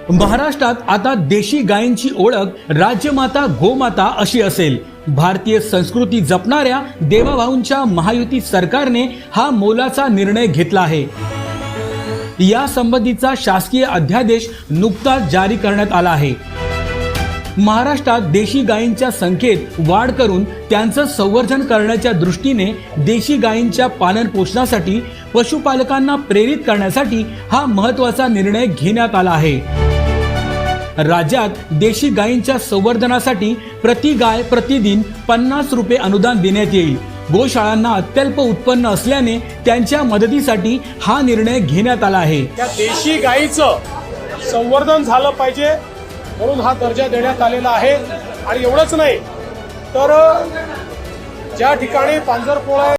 महाराष्ट्रात आता देशी गायींची ओळख राजमाता गोमाता अशी असेल। भारतीय संस्कृती जपणाऱ्या देवाभाऊंच्या महायुती सरकारने हा मोलाचा निर्णय घेतला आहे। या संबंधीचा शासकीय अध्यादेश नुकताच जारी करण्यात आला आहे। महाराष्ट्रात देशी गायींच्या संख्येत वाढ करून त्यांचं संवर्धन करण्याच्या दृष्टीने देशी गायींच्या पालन पोषणासाठी पशुपालकांना प्रेरित करण्यासाठी हा महत्त्वाचा निर्णय घेण्यात आला आहे। राज्यात देशी गायींच्या संवर्धनासाठी प्रति गाय प्रतिदिन 50 रुपये अनुदान देण्यात येईल। गोशाळांना अत्यल्प उत्पन्न असल्याने त्यांच्या मदतीसाठी हा निर्णय घेण्यात आला आहे। त्या देशी गायीचं संवर्धन झालं पाहिजे म्हणून हा दर्जा देण्यात आलेला आहे। आणि एवढंच नाही तर ज्या ठिकाणी पांजरपोळा